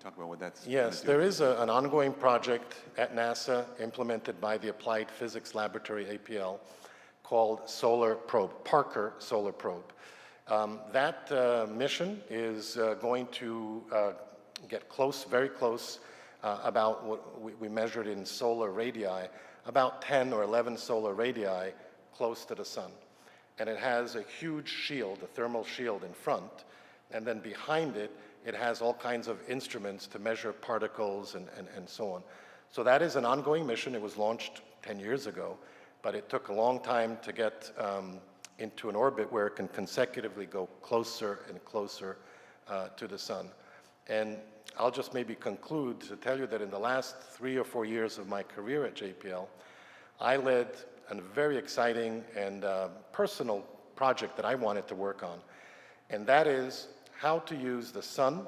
talk about what that's Yes, gonna do? there is an ongoing project at NASA implemented by the Applied Physics Laboratory, APL, called Solar Probe, Parker Solar Probe. That mission is going to get close, very close, about what we measured in solar radii, about 10 or 11 solar radii close to the sun. And it has a huge shield, a thermal shield in front, and then behind it, it has all kinds of instruments to measure particles and so on. So that is an ongoing mission. It was launched 10 years ago, but it took a long time to get into an orbit where it can consecutively go closer and closer to the sun. And I'll just maybe conclude to tell you that in the last 3 or 4 years of my career at JPL, I led a very exciting and personal project that I wanted to work on, and that is how to use the sun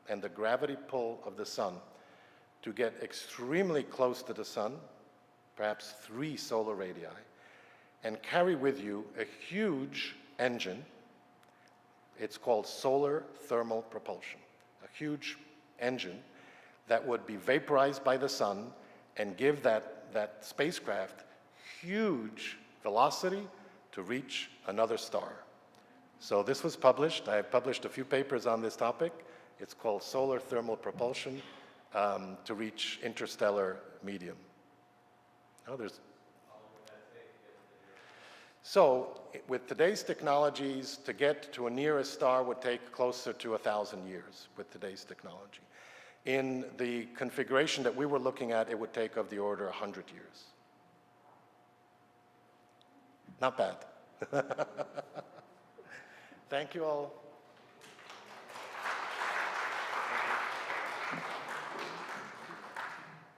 and the gravity pull of the sun to get extremely close to the sun, perhaps 3 solar radii, and carry with you a huge engine. It's called solar thermal propulsion, a huge engine that would be vaporized by the sun and give that spacecraft huge velocity to reach another star. So this was published. I have published a few papers on this topic. It's called Solar Thermal Propulsion to reach interstellar medium. Oh, there's... So with today's technologies, to get to a nearest star would take closer to 1,000 years with today's technology. In the configuration that we were looking at, it would take of the order 100 years. Not bad. Thank you all.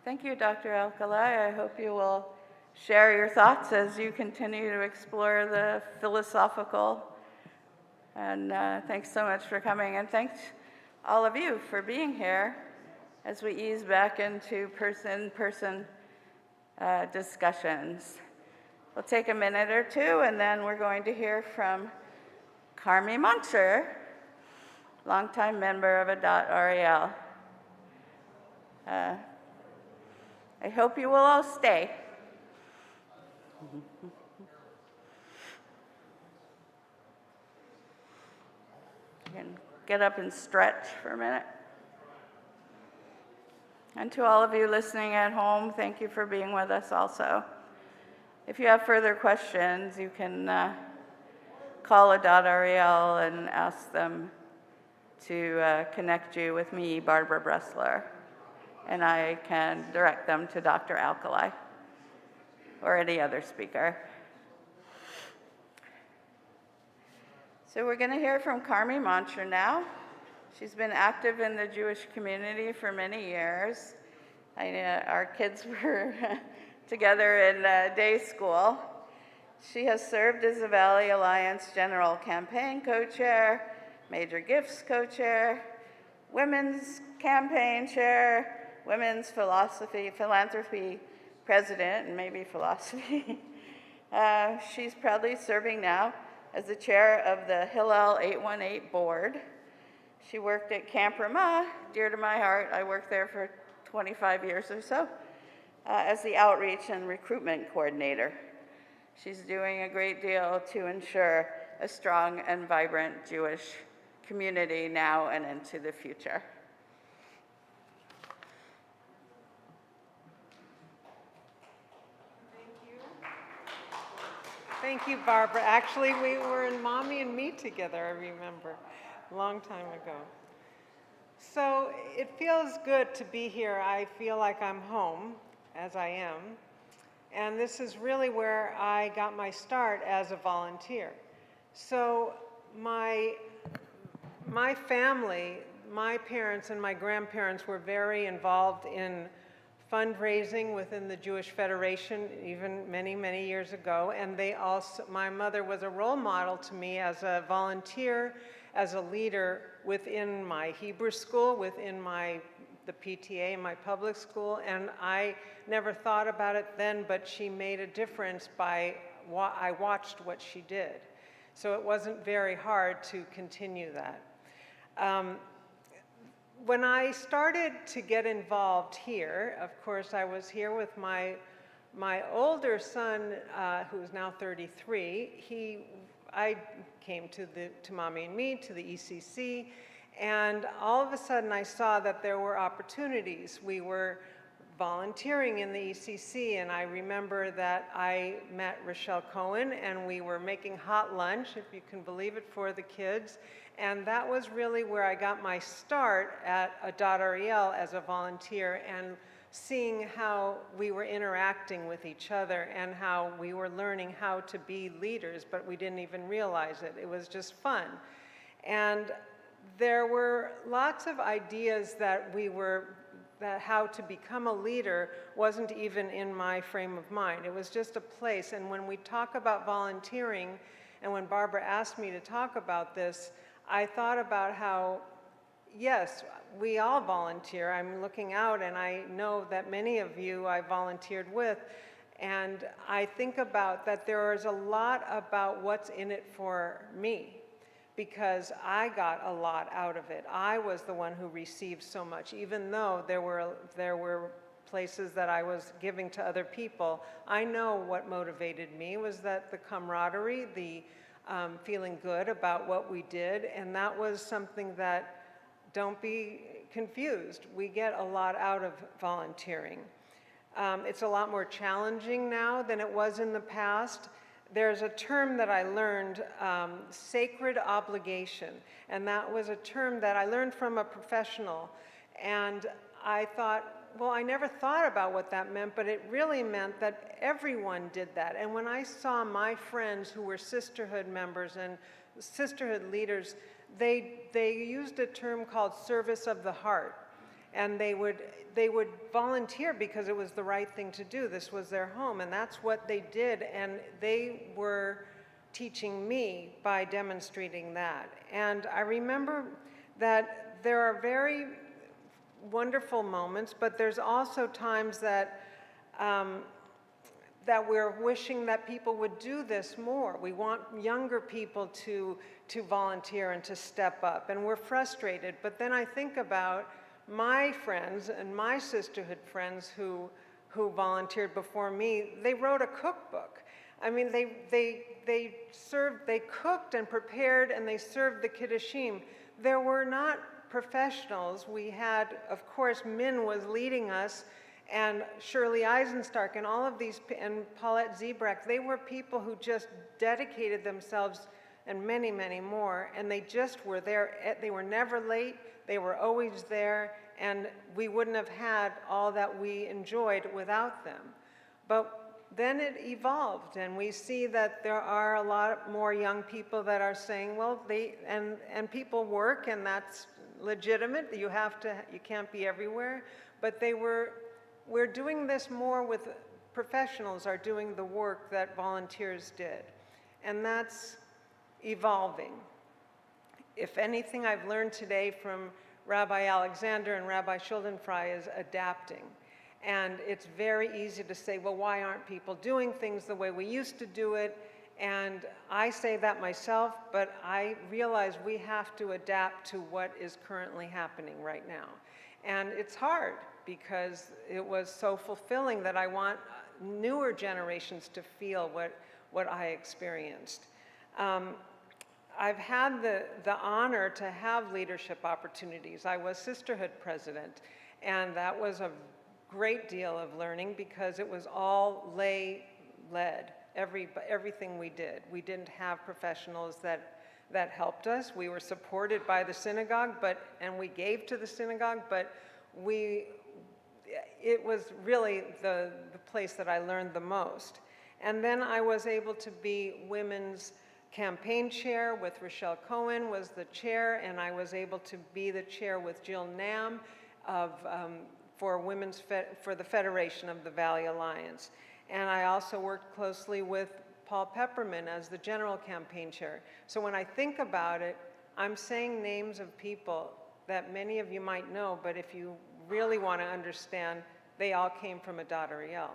Thank you, Dr. Alcalay. I hope you will share your thoughts as you continue to explore the philosophical. And thanks so much for coming. And thanks all of you for being here as we ease back into person-person discussions. We'll take a minute or two, and then we're going to hear from Karmi Monsher, longtime member of ADOT-REL. I hope you will all stay. You can get up and stretch for a minute. And to all of you listening at home, thank you for being with us also. If you have further questions, you can call ADOT-REL and ask them to connect you with me, Barbara Bressler, and I can direct them to Dr. Alcalay or any other speaker. So we're going to hear from Karmi Monsher now. She's been active in the Jewish community for many years. Our kids were together in day school. She has served as the Valley Alliance General Campaign Co-Chair, Major Gifts Co-Chair, Women's Campaign Chair, Women's Philanthropy President, and maybe Philosophy. She's proudly serving now as the chair of the Hillel 818 board. She worked at Camp Ramah, dear to my heart. I worked there for 25 years or so, as the outreach and recruitment coordinator. She's doing a great deal to ensure a strong and vibrant Jewish community now and into the future. Thank you, Barbara. Actually, we were in Mommy and Me together, I remember, a long time ago. So it feels good to be here. I feel like I'm home, as I am. And this is really where I got my start as a volunteer. So my family, my parents and my grandparents were very involved in fundraising within the Jewish Federation, even many, many years ago. And they also, my mother was a role model to me as a volunteer, as a leader within my Hebrew school, within the PTA, my public school. And I never thought about it then, but she made a difference by I watched what she did. So it wasn't very hard to continue that. when I started to get involved here, of course, I was here with my older son, who's now 33. I came to Mommy and Me, to the ECC, and all of a sudden I saw that there were opportunities. We were volunteering in the ECC, and I remember that I met Rochelle Cohen, and we were making hot lunch, if you can believe it, for the kids. And that was really where I got my start at Adat Ariel as a volunteer, and seeing how we were interacting with each other and how we were learning how to be leaders, but we didn't even realize it. It was just fun. And there were lots of ideas that how to become a leader wasn't even in my frame of mind. It was just a place. And when we talk about volunteering, and when Barbara asked me to talk about this, I thought about how, yes, we all volunteer. I'm looking out and I know that many of you I volunteered with, and I think about that there is a lot about what's in it for me, because I got a lot out of it. I was the one who received so much, even though there were places that I was giving to other people. I know what motivated me was that the camaraderie, the feeling good about what we did, and that was something that, don't be confused, we get a lot out of volunteering. It's a lot more challenging now than it was in the past. There's a term that I learned, sacred obligation, and that was a term that I learned from a professional, and I thought, well, I never thought about what that meant, but it really meant that everyone did that. And when I saw my friends who were sisterhood members and sisterhood leaders, they used a term called service of the heart. And they would volunteer because it was the right thing to do. This was their home, and that's what they did. And they were teaching me by demonstrating that. And I remember that there are very wonderful moments, but there's also times that that we're wishing that people would do this more. We want younger people to volunteer and to step up, and we're frustrated. But then I think about my friends and my sisterhood friends who volunteered before me. They wrote a cookbook. I mean, they cooked and prepared, and they served the Kiddushim. There were not professionals. We had, of course, Min was leading us, and Shirley Eisenstark, and all of these, and Paulette Zebrak. They were people who just dedicated themselves, and many, many more, and they just were there. They were never late. They were always there, and we wouldn't have had all that we enjoyed without them. But then it evolved, and we see that there are a lot more young people that are saying, well, and people work, and that's legitimate. You can't be everywhere, but we're doing this more with professionals are doing the work that volunteers did, and that's evolving. If anything I've learned today from Rabbi Alexander and Rabbi Schuldenfrei is adapting. And it's very easy to say, well, why aren't people doing things the way we used to do it? And I say that myself, but I realize we have to adapt to what is currently happening right now. And it's hard because it was so fulfilling that I want newer generations to feel what I experienced. I've had the honor to have leadership opportunities. I was sisterhood president, and that was a great deal of learning because it was all lay-led, everything we did. We didn't have professionals that helped us. We were supported by the synagogue, and we gave to the synagogue, but it was really the place that I learned the most. And then I was able to be women's campaign chair with Rochelle Cohen was the chair, and I was able to be the chair with Jill Nam for the Federation of the Valley Alliance. And I also worked closely with Paul Pepperman as the general campaign chair. So when I think about it, I'm saying names of people that many of you might know, but if you really want to understand, they all came from Adat Ariel.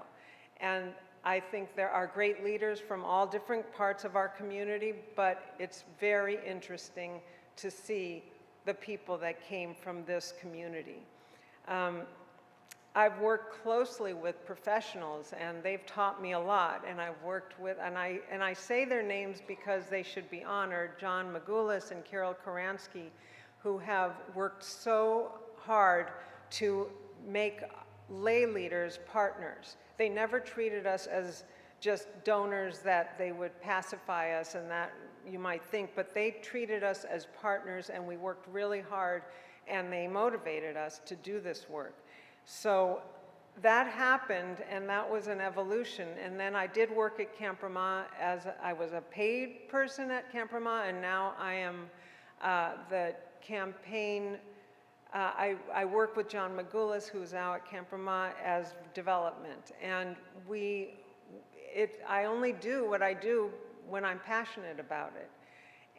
And I think there are great leaders from all different parts of our community, but it's very interesting to see the people that came from this community. I've worked closely with professionals, and they've taught me a lot, and I've worked with, and I say their names because they should be honored, John Magoulas and Carol Karansky, who have worked so hard to make lay leaders partners. They never treated us as just donors that they would pacify us and that you might think, but they treated us as partners, and we worked really hard, and they motivated us to do this work. So that happened, and that was an evolution. And then I did work at Camp Ramah as I was a paid person at Camp Ramah, and now I am the campaign. I work with John Magoulas, who's now at Camp Ramah, as development. And I only do what I do when I'm passionate about it.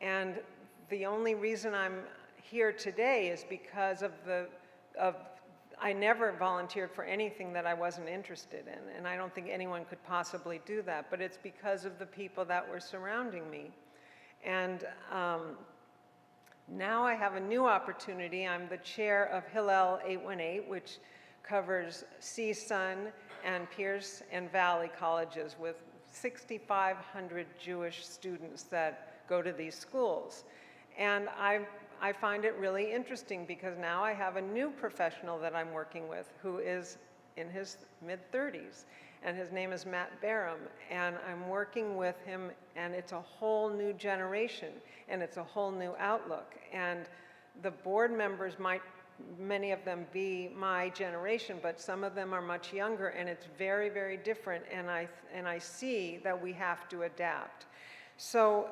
And the only reason I'm here today is because I never volunteered for anything that I wasn't interested in, and I don't think anyone could possibly do that, but it's because of the people that were surrounding me. And now I have a new opportunity. I'm the chair of Hillel 818, which covers CSUN and Pierce and Valley colleges with 6,500 Jewish students that go to these schools. And I find it really interesting because now I have a new professional that I'm working with who is in his mid-30s, and his name is Matt Barham, and I'm working with him, and it's a whole new generation, and it's a whole new outlook. And the board members might, many of them, be my generation, but some of them are much younger, and it's very, very different, and I see that we have to adapt. So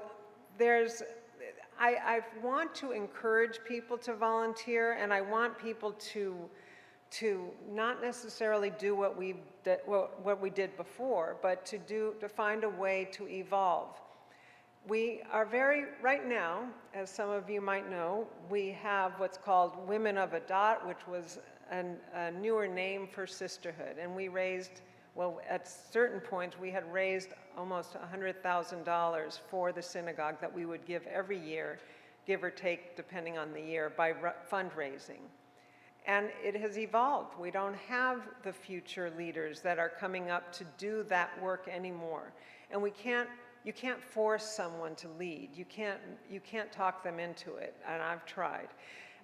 I want to encourage people to volunteer, and I want people to not necessarily do what we did before, but to find a way to evolve. We are right now, as some of you might know, we have what's called Women of a Dot, which was a newer name for sisterhood, and we raised, well, at certain points, we had raised almost $100,000 for the synagogue that we would give every year, give or take, depending on the year, by fundraising. And it has evolved. We don't have the future leaders that are coming up to do that work anymore. And you can't force someone to lead. You can't talk them into it, and I've tried.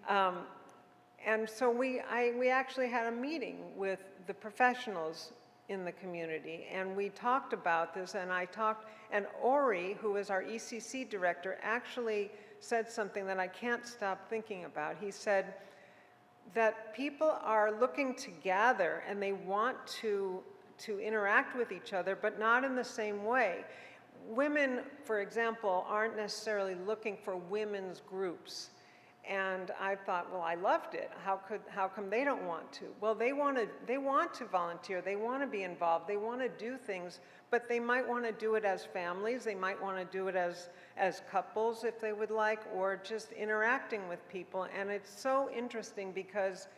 And so we actually had a meeting with the professionals in the community, and we talked about this, and Ori, who is our ECC director, actually said something that I can't stop thinking about. He said that people are looking to gather, and they want to interact with each other, but not in the same way. Women, for example, aren't necessarily looking for women's groups. And I thought, well, I loved it. How come they don't want to? Well, they want to volunteer. They want to be involved. They want to do things, but they might want to do it as families. They might want to do it as couples if they would like, or just interacting with people. And it's so interesting because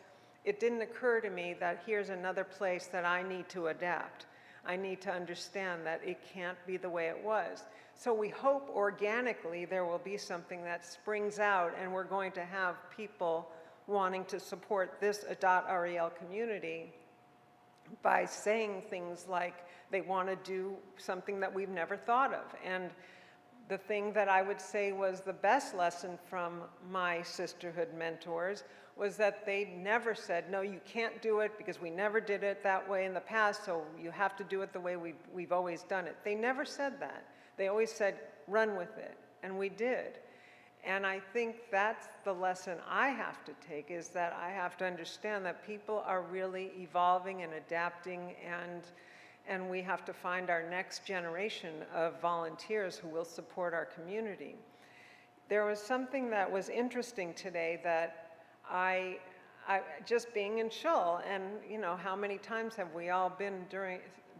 it didn't occur to me that here's another place that I need to adapt. I need to understand that it can't be the way it was. So we hope organically there will be something that springs out, and we're going to have people wanting to support this Adat Ariel community by saying things like they want to do something that we've never thought of. And the thing that I would say was the best lesson from my sisterhood mentors was that they never said, no, you can't do it because we never did it that way in the past, so you have to do it the way we've always done it. They never said that. They always said, run with it, and we did. And I think that's the lesson I have to take, is that I have to understand that people are really evolving and adapting, and we have to find our next generation of volunteers who will support our community. There was something that was interesting today that I just being in Shul, and you know, how many times have we all been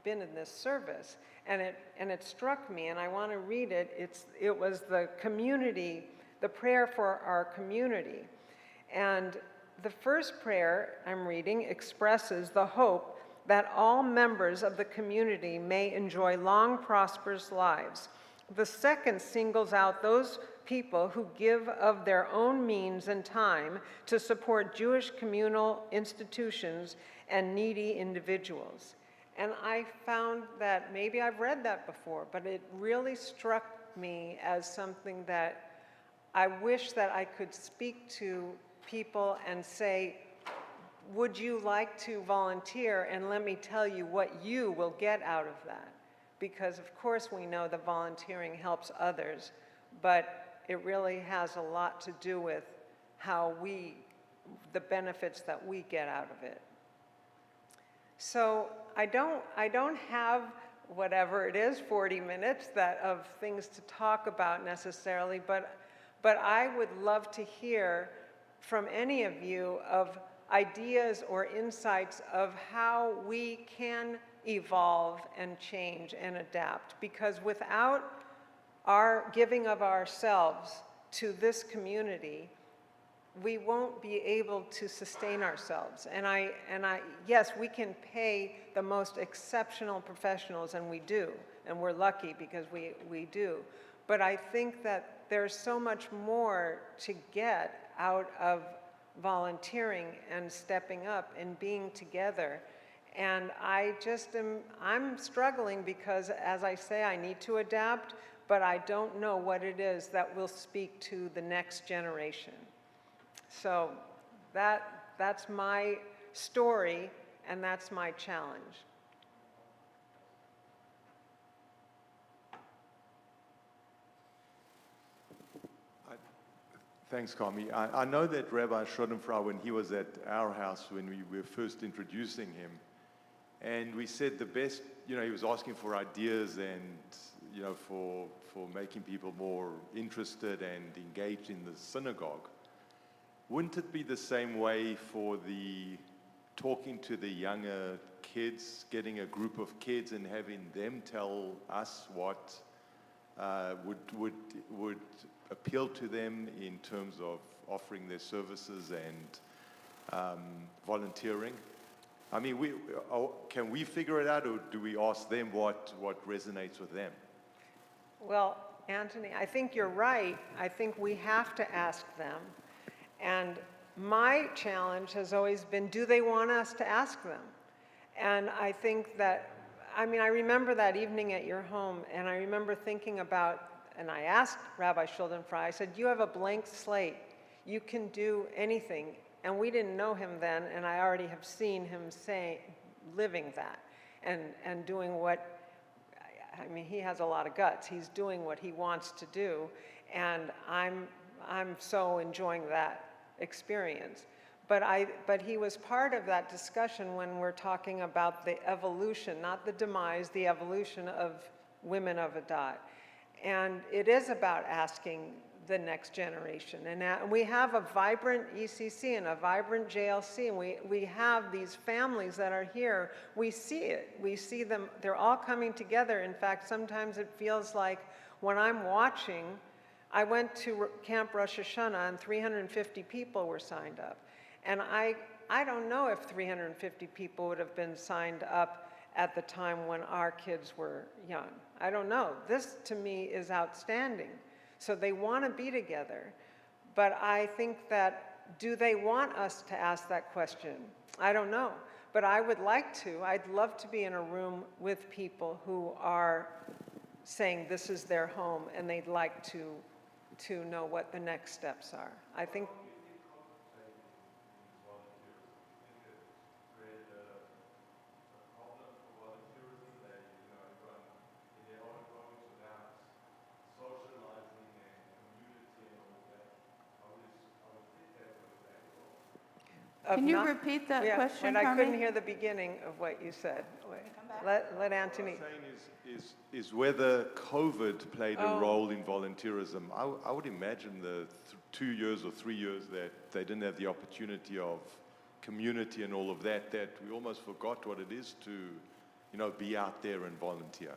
in this service? And it struck me, and I want to read it. It was the community, the prayer for our community. And the first prayer I'm reading expresses the hope that all members of the community may enjoy long, prosperous lives. The second singles out those people who give of their own means and time to support Jewish communal institutions and needy individuals. And I found that, maybe I've read that before, but it really struck me as something that I wish that I could speak to people and say, would you like to volunteer? And let me tell you what you will get out of that. Because of course we know that volunteering helps others, but it really has a lot to do with how the benefits that we get out of it. So I don't have whatever it is, 40 minutes of things to talk about necessarily, but I would love to hear from any of you of ideas or insights of how we can evolve and change and adapt. Because without our giving of ourselves to this community, we won't be able to sustain ourselves. And yes, we can pay the most exceptional professionals, and we do, and we're lucky because we do. But I think that there's so much more to get out of volunteering and stepping up and being together. And I'm struggling because, as I say, I need to adapt, but I don't know what it is that will speak to the next generation. So that's my story, and that's my challenge. Thanks, Karmi. I know that Rabbi Schoenfrau, when he was at our house, when we were first introducing him, and we said the best, he was asking for ideas and, for making people more interested and engaged in the synagogue. Wouldn't it be the same way for talking to the younger kids, getting a group of kids and having them tell us what would appeal to them in terms of offering their services and volunteering? I mean, can we figure it out, or do we ask them what resonates with them? Well, Anthony, I think you're right. I think we have to ask them. And my challenge has always been, do they want us to ask them? And I think that, I remember that evening at your home, and I remember thinking about, and I asked Rabbi Schuldenfrei, I said, you have a blank slate. You can do anything. And we didn't know him then, and I already have seen him living that and doing what, he has a lot of guts. He's doing what he wants to do, and I'm so enjoying that experience. But he was part of that discussion when we're talking about the evolution, not the demise, the evolution of women of Adat. And it is about asking the next generation. And we have a vibrant ECC and a vibrant JLC, and we have these families that are here. We see it. We see them. They're all coming together. In fact, sometimes it feels like when I'm watching, I went to Camp Rosh Hashanah and 350 people were signed up. And I don't know if 350 people would have been signed up at the time when our kids were young. I don't know. This, to me, is outstanding. So they want to be together. But I think that, do they want us to ask that question? I don't know. But I would like to. I'd love to be in a room with people who are saying this is their home and they'd like to know what the next steps are. I think Can you repeat that question, But I couldn't Karmi? hear the beginning of what you said. Wait, let Anthony. What I'm saying is whether COVID played a role in volunteerism. I would imagine the 2 years or 3 years that they didn't have the opportunity of community and all of that we almost forgot what it is to, be out there and volunteer.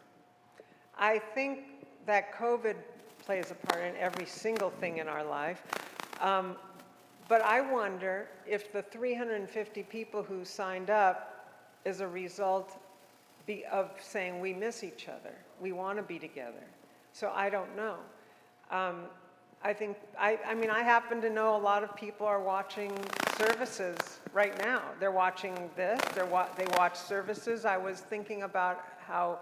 I think that COVID plays a part in every single thing in our life. But I wonder if the 350 people who signed up is a result of saying we miss each other. We want to be together. So I don't know. I mean, I happen to know a lot of people are watching services right now. They're watching this, they watch services. I was thinking about how,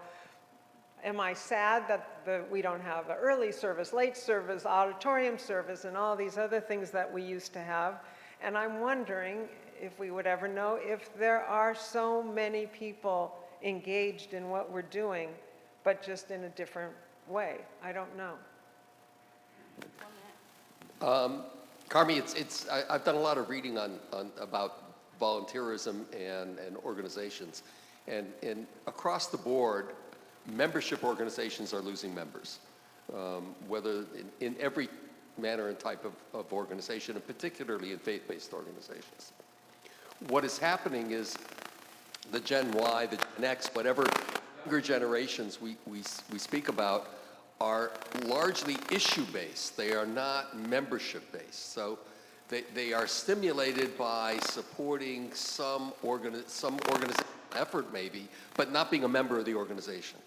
am I sad that we don't have an early service, late service, auditorium service, and all these other things that we used to have? And I'm wondering if we would ever know if there are so many people engaged in what we're doing, but just in a different way. I don't know. Karmi, I've done a lot of reading about volunteerism and organizations, and across the board, membership organizations are losing members, whether in every manner and type of organization, and particularly in faith-based organizations. What is happening is the Gen Y, the Gen X, whatever younger generations we speak about, are largely issue-based. They are not membership-based. So they are stimulated by supporting some organizational effort maybe, but not being a member of the organization.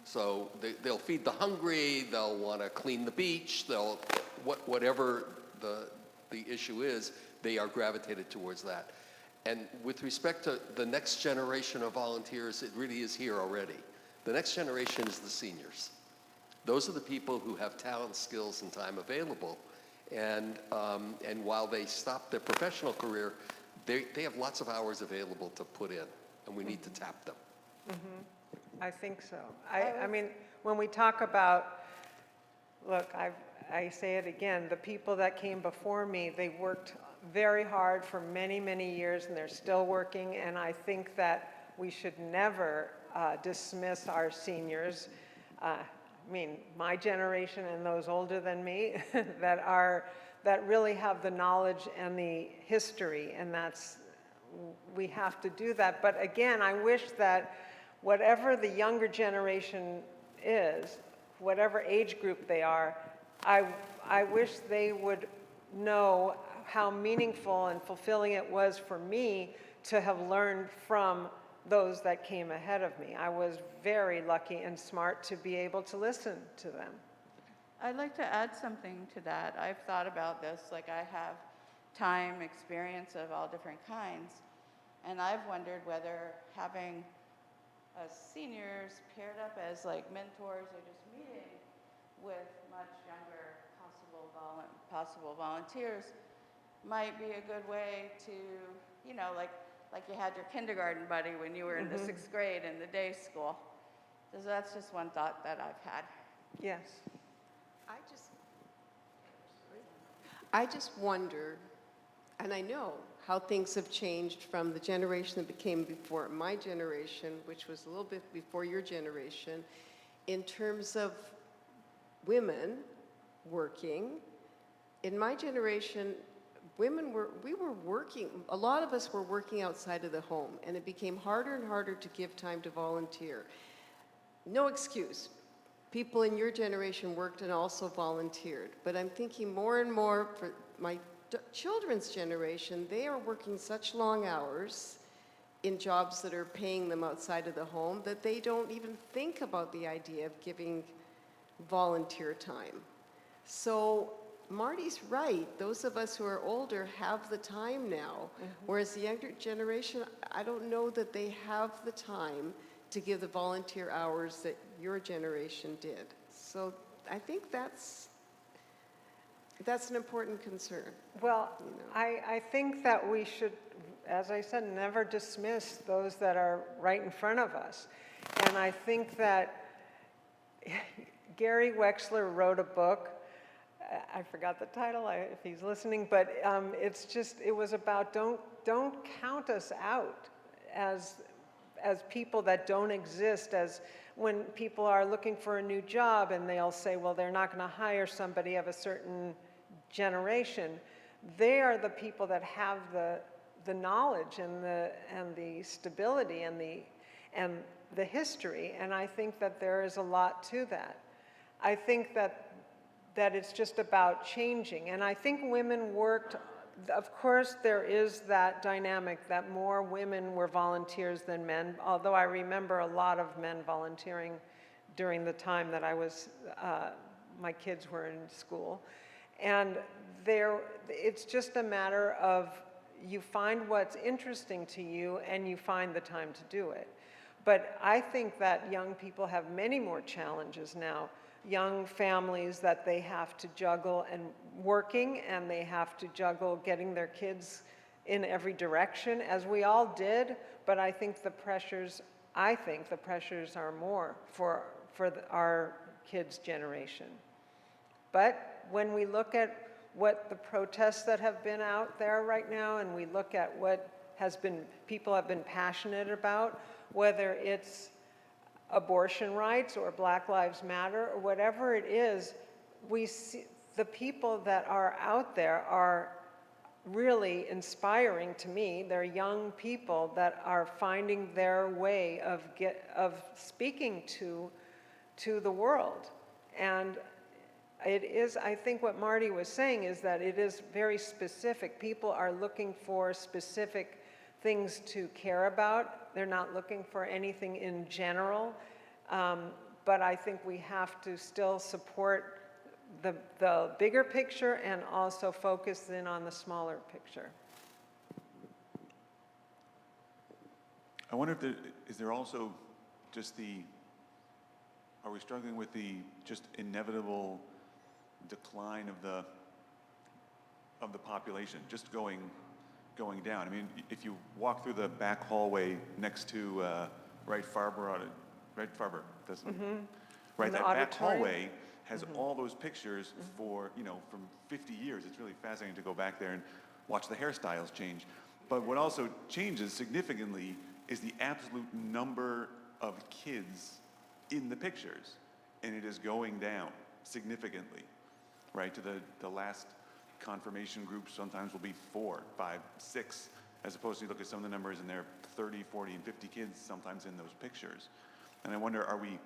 So they'll feed the hungry, they'll want to clean the beach, whatever the issue is, they are gravitated towards that. And with respect to the next generation of volunteers, it really is here already. The next generation is the seniors. Those are the people who have talent, skills, and time available. And while they stop their professional career, they have lots of hours available to put in, and we need to tap them. Mm-hmm. I think so. I mean, when we talk about, look, I say it again, the people that came before me, they worked very hard for many, many years, and they're still working, and I think that we should never dismiss our seniors. I mean, my generation and those older than me that really have the knowledge and the history, and we have to do that. But again, I wish that whatever the younger generation is, whatever age group they are, I wish they would know how meaningful and fulfilling it was for me to have learned from those that came ahead of me. I was very lucky and smart to be able to listen to them. I'd like to add something to that. I've thought about this, like I have time, experience of all different kinds, and I've wondered whether having seniors paired up as like mentors or just meeting with much younger possible volunteers might be a good way to, you know, like you had your kindergarten buddy when you were in the 6th grade in the day school. So that's just one thought that I've had. Yes. I just wonder, and I know how things have changed from the generation that became before my generation, which was a little bit before your generation, in terms of women working. In my generation, we were working, a lot of us were working outside of the home, and it became harder and harder to give time to volunteer. No excuse. People in your generation worked and also volunteered, but I'm thinking more and more for my children's generation, they are working such long hours in jobs that are paying them outside of the home that they don't even think about the idea of giving volunteer time. So Marty's right. Those of us who are older have the time now, whereas the younger generation, I don't know that they have the time to give the volunteer hours that your generation did. So I think that's an important concern. Well, you know. I think that we should, as I said, never dismiss those that are right in front of us. And I think that Gary Wexler wrote a book, I forgot the title if he's listening, but it was about don't count us out as people that don't exist, as when people are looking for a new job and they'll say, well, they're not going to hire somebody of a certain generation. They are the people that have the knowledge and the stability and the history, and I think that there is a lot to that. I think that it's just about changing, and I think women worked. Of course, there is that dynamic that more women were volunteers than men, although I remember a lot of men volunteering during the time that I was, my kids were in school. And it's just a matter of you find what's interesting to you and you find the time to do it. But I think that young people have many more challenges now. Young families that they have to juggle and working, and they have to juggle getting their kids in every direction, as we all did. But I think the pressures are more for our kids' generation. But when we look at what the protests that have been out there right now, and we look at what people have been passionate about, whether it's abortion rights or Black Lives Matter or whatever it is, we see the people that are out there are really inspiring to me. They're young people that are finding their way of speaking to the world. And it is, I think what Marty was saying is that it is very specific. People are looking for specific things to care about. They're not looking for anything in general. But I think we have to still support the bigger picture and also focus in on the smaller picture. I wonder if is there also just are we struggling with the just inevitable decline of the population, just going down? I mean, if you walk through the back hallway next to Wright Farber, right, that back hallway has all those pictures for, from 50 years. It's really fascinating to go back there and watch the hairstyles change. But what also changes significantly is the absolute number of kids in the pictures, and it is going down significantly, right? To the last confirmation group sometimes will be 4, 5, 6, as opposed to you look at some of the numbers and there are 30, 40, and 50 kids sometimes in those pictures. And I wonder, are we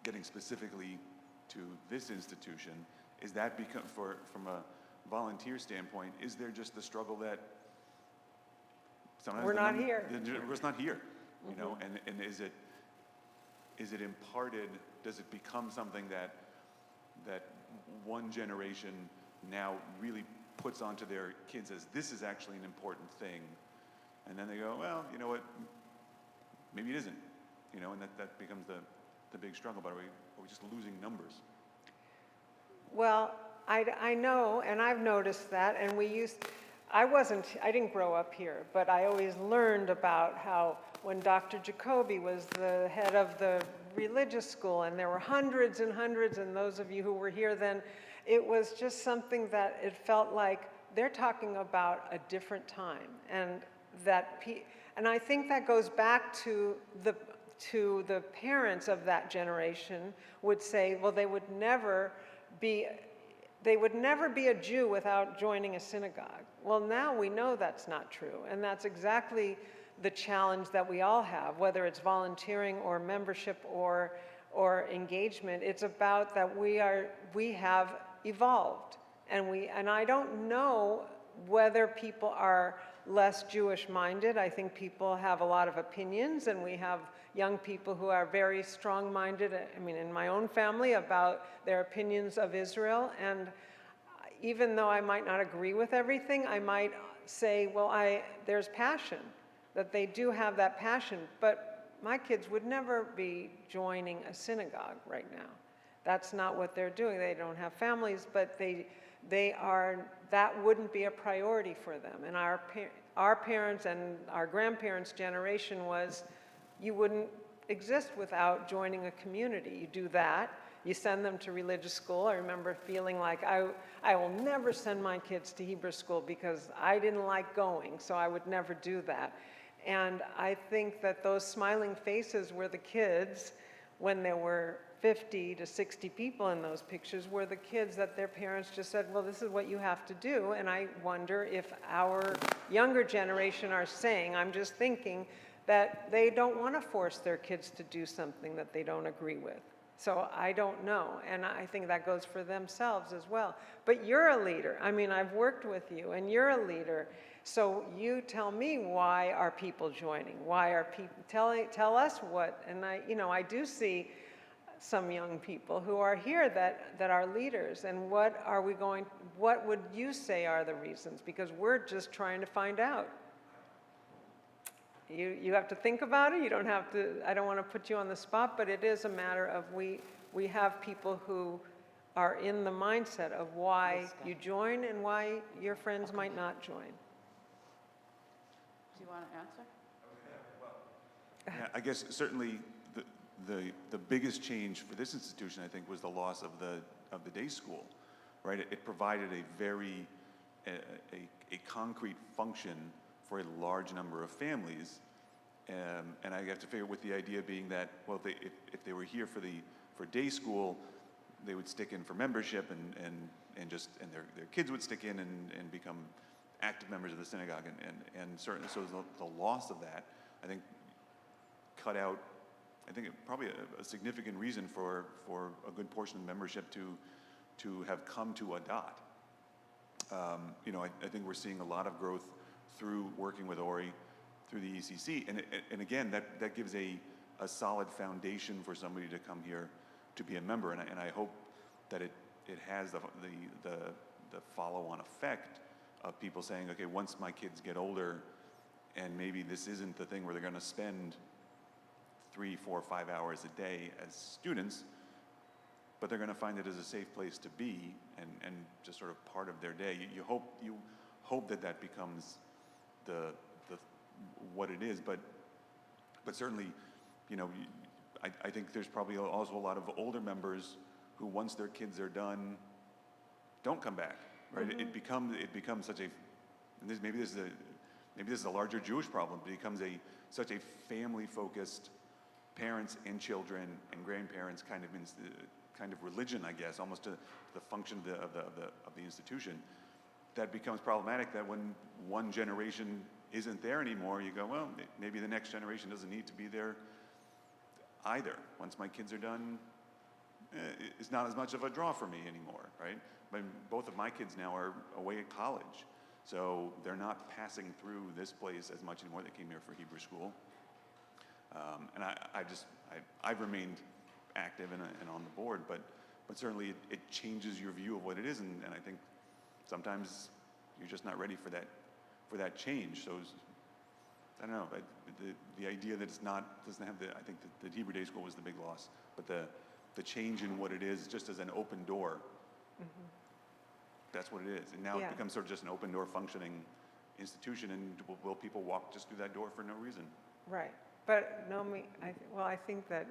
getting specifically to this institution? Is that from a volunteer standpoint, is there just the struggle that sometimes we're not here? We're just not here, you know, and is it imparted, does it become something that one generation now really puts onto their kids as this is actually an important thing, and then they go, well, you know what, maybe it isn't, you know, and that becomes the big struggle. But are we just losing numbers? Well, I know, and I've noticed that, and I didn't grow up here, but I always learned about how when Dr. Jacoby was the head of the religious school, and there were hundreds and hundreds, and those of you who were here then, it was just something that it felt like they're talking about a different time, and I think that goes back to the parents of that generation would say, well, they would never be a Jew without joining a synagogue. Well, now we know that's not true, and that's exactly the challenge that we all have, whether it's volunteering or membership or engagement. It's about that we have evolved, and I don't know whether people are less Jewish minded. I think people have a lot of opinions, and we have young people who are very strong minded, I mean, in my own family, about their opinions of Israel. And even though I might not agree with everything, I might say, well, there's passion, that they do have that passion, but my kids would never be joining a synagogue right now. That's not what they're doing. They don't have families, but that wouldn't be a priority for them. And our parents and our grandparents' generation was, you wouldn't exist without joining a community. You do that, you send them to religious school. I remember feeling like I will never send my kids to Hebrew school because I didn't like going, so I would never do that. And I think that those smiling faces were the kids, when there were 50 to 60 people in those pictures, were the kids that their parents just said, well, this is what you have to do. And I wonder if our younger generation are saying, I'm just thinking, that they don't want to force their kids to do something that they don't agree with. So I don't know, and I think that goes for themselves as well. But you're a leader. I mean, I've worked with you, and you're a leader. So you tell me, why are people joining? Why are people, tell us what, and I do see some young people who are here that are leaders, and what would you say are the reasons? Because we're just trying to find out. You have to think about it. You don't have to, I don't want to put you on the spot, but it is a matter of we have people who are in the mindset of why you join and why your friends might not join. Do you want to answer? Yeah, I guess certainly the biggest change for this institution, I think, was the loss of the day school, right? It provided a very a concrete function for a large number of families, and I have to figure with the idea being that, well, if they were here for day school, they would stick in for membership, and their kids would stick in and become active members of the synagogue, and certainly so the loss of that, I think, cut out, I think, probably a significant reason for a good portion of membership to have come to adopt. You know, I think we're seeing a lot of growth through working with Ori, through the ECC, and again, that gives a solid foundation for somebody to come here to be a member, and I hope that it has the follow-on effect of people saying, okay, once my kids get older, and maybe this isn't the thing where they're going to spend 3, 4, 5 hours a day as students, but they're going to find it as a safe place to be and just sort of part of their day. You hope that becomes the what it is, but certainly, you know, I think there's probably also a lot of older members who, once their kids are done, don't come back, right? Mm-hmm. It becomes such a, and maybe this is a larger Jewish problem. It becomes such a family-focused, parents and children and grandparents kind of religion, I guess, almost to the function of the institution. That becomes problematic. That when one generation isn't there anymore, you go, well, maybe the next generation doesn't need to be there either. Once my kids are done, it's not as much of a draw for me anymore, right? But both of my kids now are away at college, so they're not passing through this place as much anymore. They came here for Hebrew school. And I've remained active and on the board, but certainly it changes your view of what it is, and I think sometimes you're just not ready for that change. So I don't know, the idea that doesn't have I think the Hebrew Day School was the big loss, but the change in what it is just as an open door, mm-hmm. That's what it is. And now it becomes sort of just an open door functioning institution, and will people walk just through that door for no reason? Right. But Naomi, I think that,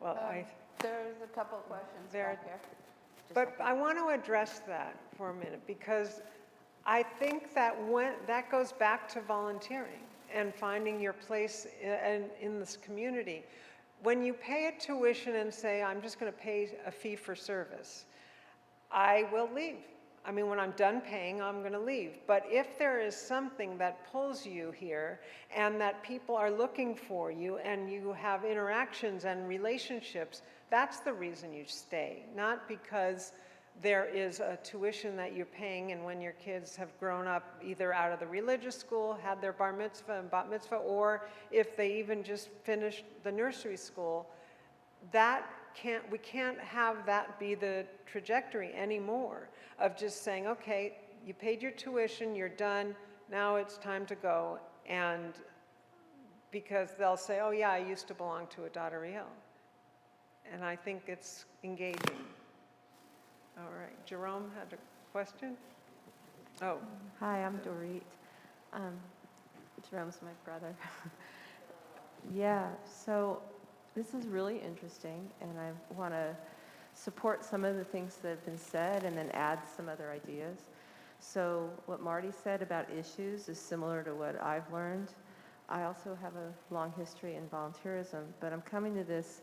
there's a couple of questions back here. But I want to address that for a minute, because I think that that goes back to volunteering and finding your place in this community. When you pay a tuition and say, I'm just going to pay a fee for service, I will leave. I mean, when I'm done paying, I'm going to leave. But if there is something that pulls you here and that people are looking for you and you have interactions and relationships, that's the reason you stay, not because there is a tuition that you're paying, and when your kids have grown up either out of the religious school, had their bar mitzvah and bat mitzvah, or if they even just finished the nursery school, we can't have that be the trajectory anymore of just saying, okay, you paid your tuition, you're done, now it's time to go. And because they'll say, oh yeah, I used to belong to a Dotteriel. And I think it's engaging. All right, Jerome had a question? Oh. Hi, I'm Dorit. Jerome's my brother. Yeah, so this is really interesting, and I want to support some of the things that have been said and then add some other ideas. So what Marty said about issues is similar to what I've learned. I also have a long history in volunteerism, but I'm coming to this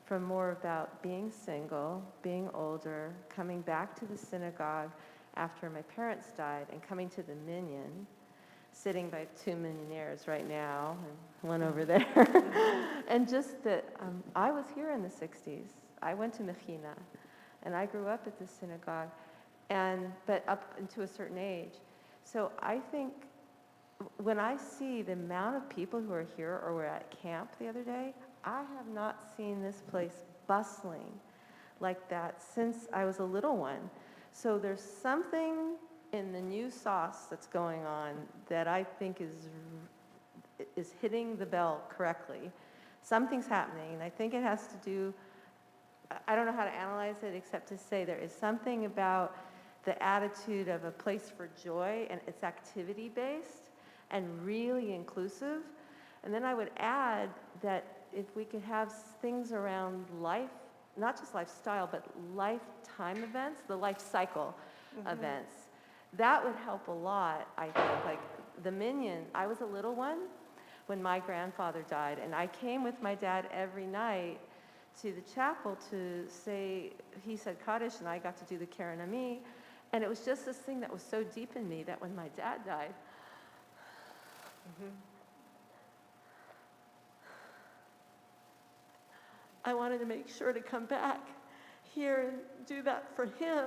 from more about being single, being older, coming back to the synagogue after my parents died, and coming to the minyan, sitting by 2 millionaires right now, and one over there. And just that I was here in the 60s. I went to Mechina, and I grew up at the synagogue, but up into a certain age. So I think when I see the amount of people who are here or were at camp the other day, I have not seen this place bustling like that since I was a little one. So there's something in the new sauce that's going on that I think is hitting the bell correctly. Something's happening, and I think it has to do, I don't know how to analyze it except to say there is something about the attitude of a place for joy, and it's activity-based and really inclusive. And then I would add that if we could have things around life, not just lifestyle, but lifetime events, the life cycle events, that would help a lot, I think. Like the Minion, I was a little one when my grandfather died, and I came with my dad every night to the chapel to say, he said Kaddish, and I got to do the Karen Ami, and it was just this thing that was so deep in me that when my dad died, I wanted to make sure to come back here and do that for him.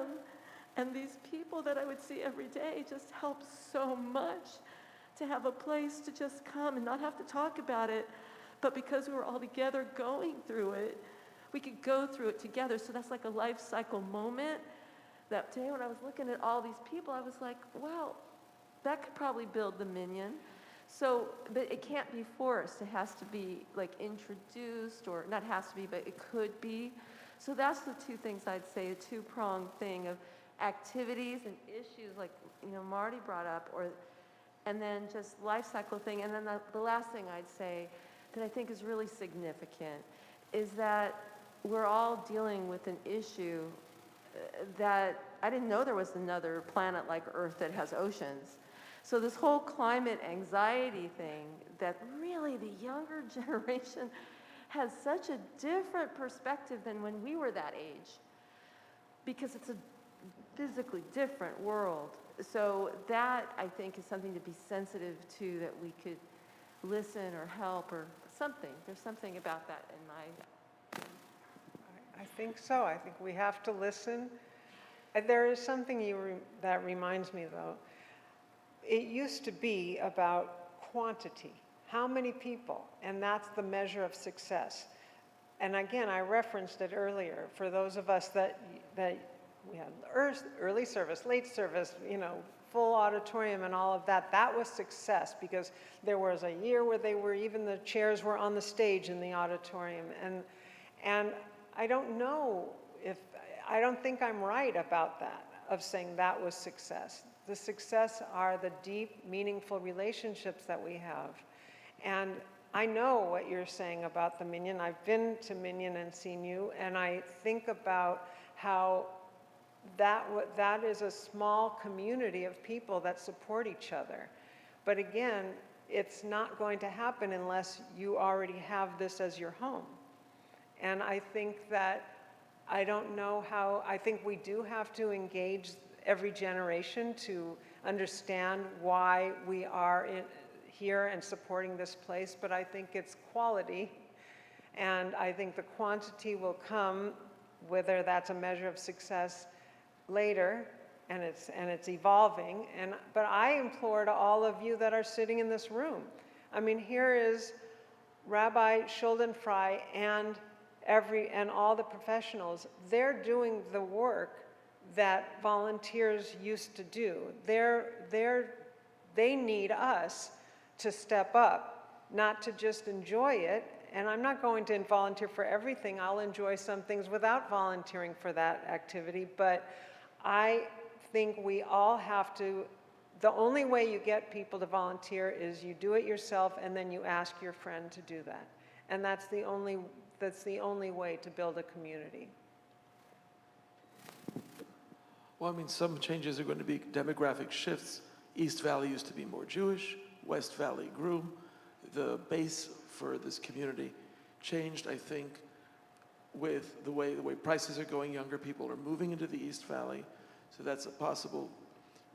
And these people that I would see every day just helped so much to have a place to just come and not have to talk about it, but because we were all together going through it, we could go through it together. So that's like a life cycle moment. That day when I was looking at all these people, I was like, wow, that could probably build the Minion. So, but it can't be forced. It has to be like introduced, or not has to be, but it could be. So that's the two things I'd say, a two-pronged thing of activities and issues like, Marty brought up, and then just life cycle thing. And then the last thing I'd say that I think is really significant is that we're all dealing with an issue that I didn't know there was another planet like Earth that has oceans. So this whole climate anxiety thing that really the younger generation has such a different perspective than when we were that age, because it's a physically different world. So that, I think, is something to be sensitive to, that we could listen or help or something. There's something about that in my... I think so. I think we have to listen. There is something that reminds me, though. It used to be about quantity. How many people? And that's the measure of success. And again, I referenced it earlier. For those of us that we had early service, late service, full auditorium and all of that, that was success, because there was a year where even the chairs were on the stage in the auditorium. And I don't know I don't think I'm right about that, of saying that was success. The success are the deep, meaningful relationships that we have. And I know what you're saying about the Minion. I've been to Minion and seen you, and I think about how that is a small community of people that support each other. But again, it's not going to happen unless you already have this as your home. And I think that, I don't know how, I think we do have to engage every generation to understand why we are here and supporting this place, but I think it's quality, and I think the quantity will come, whether that's a measure of success later, and it's evolving. But I implore to all of you that are sitting in this room. I mean, here is Rabbi Schuldenfrei and all the professionals. They're doing the work that volunteers used to do. They need us to step up, not to just enjoy it. And I'm not going to volunteer for everything. I'll enjoy some things without volunteering for that activity. But I think we all have to, the only way you get people to volunteer is you do it yourself, and then you ask your friend to do that. And that's the only way to build a community. Well, I mean, some changes are going to be demographic shifts. East Valley used to be more Jewish. West Valley grew. The base for this community changed, I think, with the way prices are going. Younger people are moving into the East Valley. So that's a possible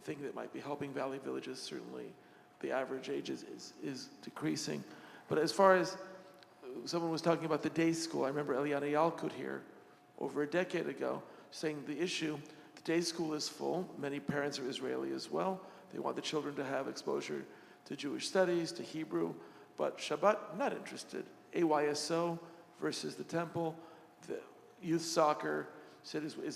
thing that might be helping Valley Villages. Certainly, the average age is decreasing. But as far as someone was talking about the day school, I remember Eliana Yalkut here over a decade ago saying the issue, the day school is full. Many parents are Israeli as well. They want the children to have exposure to Jewish studies, to Hebrew, but Shabbat, not interested. AYSO versus the temple. youth soccer, said is